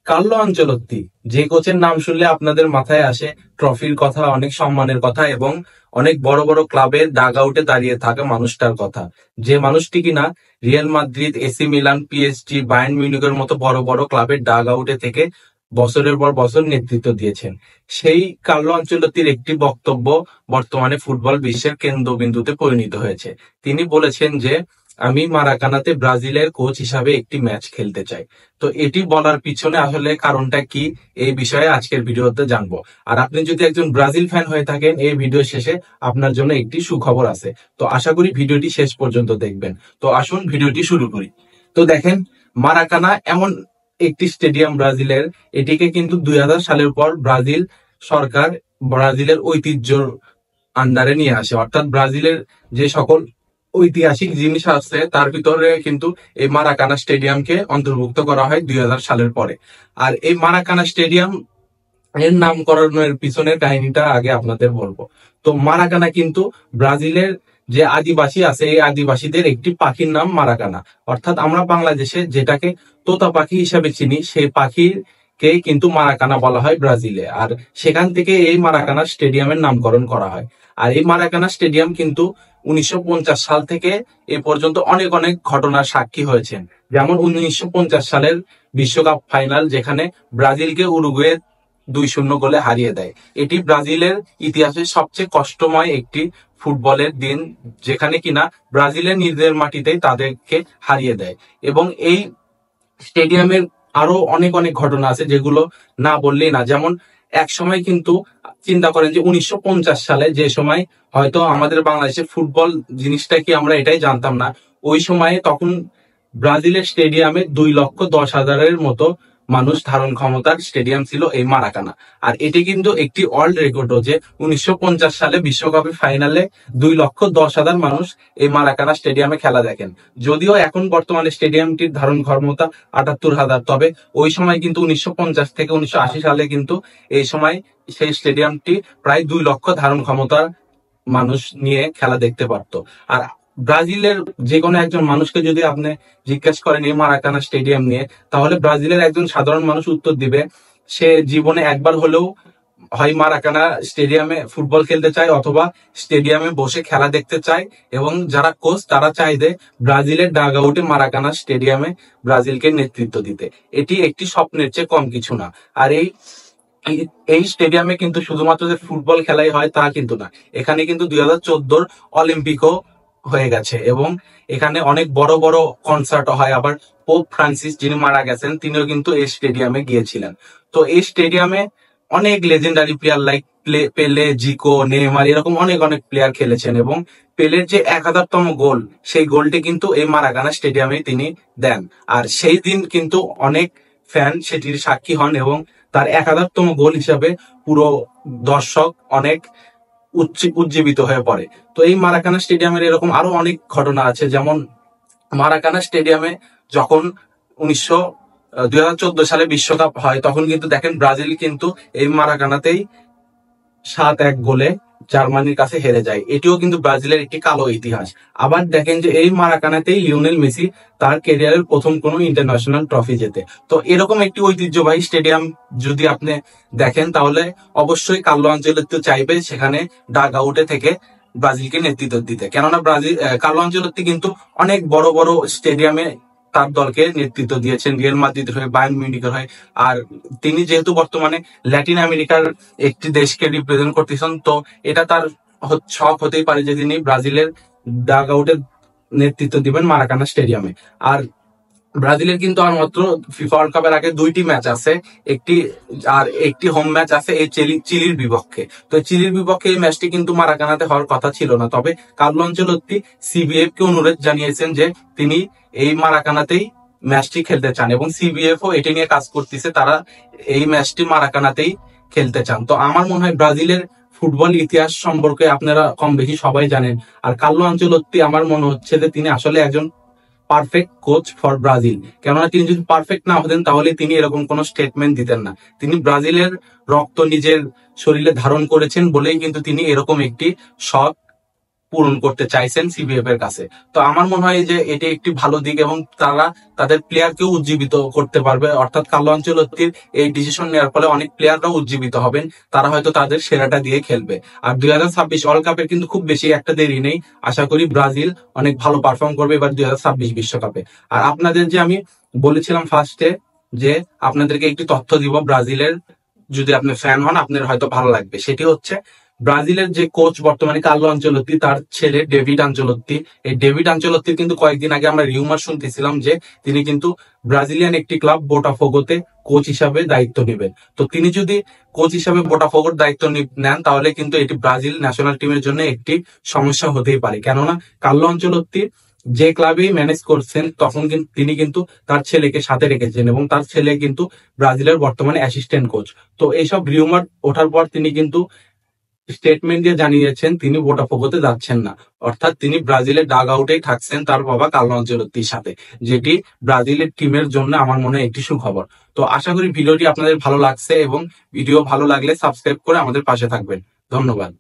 Carlo Ancelotti, যে কোচের নাম শুনলে আপনাদের মাথায় আসে ট্রফির কথা, অনেক সম্মানের কথা এবং অনেক বড় বড় ক্লাবের ডাগ আউটে দাঁড়িয়ে থাকা মানুষটার কথা, যে মানুষটি কিনা Real Madrid, AC Milan, PSG, Bayern মিউনিখের মতো বড় বড় ক্লাবের ডাগ আউটে থেকে বছরের পর বছর নেতৃত্ব দিয়েছেন। সেই কার্লো আনচেলত্তির একটি বক্তব্য বর্তমানে ফুটবল বিশ্বের কেন্দ্রবিন্দুতে পরিণত হয়েছে। তিনি বলেছেন যে আমি মারাকানাতে ব্রাজিলের কোচ হিসাবে একটি ম্যাচ খেলতে চাই। তো এটি বলার পিছনে আসলে কারণটা কি, এই বিষয়ে আজকের ভিডিওতে জানবো। আর আপনি যদি একজন ব্রাজিল ফ্যান হয়ে থাকেন, এই ভিডিও শেষে আপনার জন্য একটি সুখবর আছে। তো আশা করি ভিডিওটি শেষ পর্যন্ত দেখবেন। তো আসুন ভিডিওটি শুরু করি। তো দেখেন, মারাকানা এমন একটি স্টেডিয়াম ব্রাজিলের, এটিকে কিন্তু 2000 সালের পর ব্রাজিল সরকার ব্রাজিলের ঐতিহ্যর আন্ডারে নিয়ে আসে। অর্থাৎ ব্রাজিলের যে সকল ঐতিহাসিক জিনিস আছে তার ভিতরে কিন্তু এই মারাকানা স্টেডিয়ামকে অন্তর্ভুক্ত করা হয় 2000 সালের পরে। আর এই মারাকানা স্টেডিয়াম এর নামকরণের পিছনের কাহিনীটা আগে আপনাদের বলবো। তো মারাকানা কিন্তু ব্রাজিলের যে আদিবাসী আছে, এই আদিবাসীদের একটি পাখির নাম মারাকানা। অর্থাৎ আমরা বাংলাদেশে যেটাকে তোতা পাখি হিসাবে চিনি, সেই পাখির কে কিন্তু মারাকানা বলা হয় ব্রাজিলে। আর সেখান থেকে এই মারাকানা স্টেডিয়ামের নামকরণ করা হয়। আর এই মারাকানা স্টেডিয়াম কিন্তু 1950 সাল থেকে এ পর্যন্ত অনেক অনেক ঘটনার সাক্ষী হয়েছেন। যেমন 1950 সালের বিশ্বকাপ ফাইনাল, যেখানে ব্রাজিলকে উরুগুয়ে 2-0 গোলে হারিয়ে দেয়। এটি ব্রাজিলের ইতিহাসের সবচেয়ে কষ্টময় একটি ফুটবলের দিন, যেখানে কিনা ব্রাজিলের নিজের মাটিতেই তাদেরকে হারিয়ে দেয়। এবং এই স্টেডিয়ামের আরো অনেক অনেক ঘটনা আছে যেগুলো না বললেই না। যেমন এক সময় কিন্তু চিন্তা করেন যে 1950 সালে, যে সময় হয়তো আমাদের বাংলাদেশে ফুটবল জিনিসটা কি আমরা এটাই জানতাম না, ওই সময়ে তখন ব্রাজিলের স্টেডিয়ামে 2,10,000-এর মতো মানুষ ধারণ ক্ষমতার স্টেডিয়াম ছিল এই মারাকানা। আর এটি কিন্তু একটি ওয়ার্ল্ড রেকর্ডও, যে 1950 সালে বিশ্বকাপের ফাইনালে 2,10,000 মানুষ এই মারাকানা স্টেডিয়ামে খেলা দেখেন। যদিও এখন বর্তমানে স্টেডিয়ামটির ধারণ ক্ষমতা 78,000, তবে ওই সময় কিন্তু 1950 থেকে 1980 সালে কিন্তু এই সময় সেই স্টেডিয়ামটি প্রায় 2 লক্ষ ধারণ ক্ষমতার মানুষ নিয়ে খেলা দেখতে পারতো। আর ব্রাজিলের যে কোনো একজন মানুষকে যদি আপনি জিজ্ঞেস করেন এই মারাকানা স্টেডিয়াম নিয়ে, তাহলে ব্রাজিলের একজন সাধারণ মানুষ উত্তর দিবে সে জীবনে একবার হলেও হয় মারাকানা স্টেডিয়ামে ফুটবল খেলতে চায়, অথবা স্টেডিয়ামে বসে খেলা দেখতে চায়। এবং যারা কোচ তারা চায় যে ব্রাজিলের ডাগ আউটে মারাকানা স্টেডিয়ামে ব্রাজিলকে নেতৃত্ব দিতে। এটি একটি স্বপ্নের চেয়ে কম কিছু না। আর এই স্টেডিয়ামে কিন্তু শুধুমাত্র যে ফুটবল খেলাই হয় তা কিন্তু না, এখানে কিন্তু 2014 অলিম্পিকও হয়ে গেছে এবং এখানে অনেক বড় বড় কনসার্টও হয়। আবার পোপ ফ্রান্সিস, যিনি মারা গেছেন, তিনিও কিন্তু এই স্টেডিয়ামে গিয়েছিলেন। তো এই স্টেডিয়ামে অনেক লেজেন্ডারি প্লেয়ার লাইক পেলে, জিকো, নেইমার, এরকম অনেক অনেক প্লেয়ার খেলেছেন। এবং পেলের যে 1000তম গোল, সেই গোলটি কিন্তু এই মারাকানা স্টেডিয়ামে তিনি দেন। আর সেই দিন কিন্তু অনেক ফ্যান সেটির সাক্ষী হন এবং তার 1000তম গোল হিসাবে পুরো দর্শক অনেক উজ্জীবিত হয়ে পড়ে। তো এই মারাকানা স্টেডিয়ামের এরকম আরো অনেক ঘটনা আছে। যেমন মারাকানা স্টেডিয়ামে যখন 2014 সালে বিশ্বকাপ হয়, তখন কিন্তু দেখেন ব্রাজিল কিন্তু এই মারাকানাতেই 7-1 গোলে জার্মানির কাছে হেরে যায়। এটিও কিন্তু ব্রাজিলের একটি কালো ইতিহাস। আবার দেখেন যে এই মারাকানাতেই লিওনেল মেসি তার ক্যারিয়ারের প্রথম কোনো ইন্টারন্যাশনাল ট্রফি জেতে। তো এরকম একটি ঐতিহ্যবাহী স্টেডিয়াম যদি আপনি দেখেন, তাহলে অবশ্যই কার্লো আনচেলত্তি চাইবে সেখানে ডাগ আউটে থেকে ব্রাজিলকে নেতৃত্ব দিতে। কেননা কার্লো আনচেলত্তি কিন্তু অনেক বড় বড় স্টেডিয়ামে তার দলকে নেতৃত্ব দিয়েছেন, রিয়াল মাদ্রিদের হয়ে, বায়ার্ন মিউনিখের হয়ে। আর তিনি যেহেতু বর্তমানে ল্যাটিন আমেরিকার একটি দেশকে রিপ্রেজেন্ট করতেছেন, তো এটা তার শখ হতেই পারে যে তিনি ব্রাজিলের ডাগ আউটের নেতৃত্ব দিবেন মারাকানা স্টেডিয়ামে। আর ব্রাজিলের কিন্তু আর মাত্র ফিফা ওয়ার্ল্ড কাপের আগে 2টি ম্যাচ আছে, একটি হোম ম্যাচ আছে এই চিলির বিপক্ষে। তো চিলির বিপক্ষে এই ম্যাচটি কিন্তু মারাকানাতে হওয়ার কথা ছিল না, তবে কার্লো আনচেলত্তি সিবিএফ কে অনুরোধ জানিয়েছেন যে তিনি এই মারাকানাতেই ম্যাচটি খেলতে চান এবং সিবিএফ ও এটি নিয়ে কাজ করতেছে, তারা এই ম্যাচটি মারাকানাতেই খেলতে চান। তো আমার মনে হয় ব্রাজিলের ফুটবল ইতিহাস সম্পর্কে আপনারা কম বেশি সবাই জানেন। আর কার্লো আনচেলত্তি আমার মনে হচ্ছে যে তিনি আসলে একজন পারফেক্ট কোচ ফর ব্রাজিল। কেননা তিনি যদি পারফেক্ট না হতেন তাহলে তিনি এরকম কোন স্টেটমেন্ট দিতেন না। তিনি ব্রাজিলের রক্ত নিজের শরীরে ধারণ করেছেন বলেই কিন্তু তিনি এরকম একটি শখ পূরণ করতে চাইছেন সিবিএফ এর কাছে। তো আমার মনে হয় যে এটি একটি ভালো দিক এবং তারা তাদের প্লেয়ারকেও উজ্জীবিত করতে পারবে, অর্থাৎ কার্লো আনচেলত্তির এই ডিসিশন নেওয়ার ফলে অনেক প্লেয়াররাও উজ্জীবিত হবেন, তারা হয়তো তাদের সেরাটা দিয়ে খেলবে। আর 2026 ওয়ার্ল্ড কাপের কিন্তু খুব বেশি একটা দেরি নেই, আশা করি ব্রাজিল অনেক ভালো পারফর্ম করবে এবার 2026 বিশ্বকাপে। আর আপনাদের যে আমি বলেছিলাম ফার্স্টে যে আপনাদেরকে একটি তথ্য দিব ব্রাজিলের, যদি আপনি ফ্যান হন আপনার হয়তো ভালো লাগবে, সেটি হচ্ছে ব্রাজিলের যে কোচ বর্তমানে কার্লো আনচেলত্তি, তার ছেলে ডেভিড আনচেলত্তি। এই ডেভিড আনচেলত্তির কিন্তু কয়েকদিন আগে আমরা রিউমার শুনতেছিলাম যে তিনি কিন্তু ব্রাজিলিয়ান একটি ক্লাব বোটাফোগোতে কোচ হিসাবে দায়িত্ব নেবেন। তো তিনি যদি কোচ হিসাবে বোটাফোগোর দায়িত্ব নেন তাহলে কিন্তু এটি ব্রাজিল ন্যাশনাল টিমের জন্য একটি সমস্যা হতেই পারে, কেননা কার্লো আনচেলত্তি যে ক্লাবেই ম্যানেজ করছেন তখন কিন্তু তিনি কিন্তু তার ছেলেকে সাথে রেখেছেন এবং তার ছেলে কিন্তু ব্রাজিলের বর্তমানে অ্যাসিস্ট্যান্ট কোচ। তো এইসব রিউমার ওঠার পর তিনি কিন্তু স্টেটমেন্ট দিয়ে জানিয়েছেন তিনি বোটাফোগোতে যাচ্ছেন না, অর্থাৎ তিনি ব্রাজিলের ডাগ আউটেই থাকছেন তার বাবা কার্লো আনচেলত্তির সাথে, যেটি ব্রাজিলের টিমের জন্য আমার মনে হয় একটি সুখবর। তো আশা করি ভিডিওটি আপনাদের ভালো লাগছে এবং ভিডিও ভালো লাগলে সাবস্ক্রাইব করে আমাদের পাশে থাকবেন। ধন্যবাদ।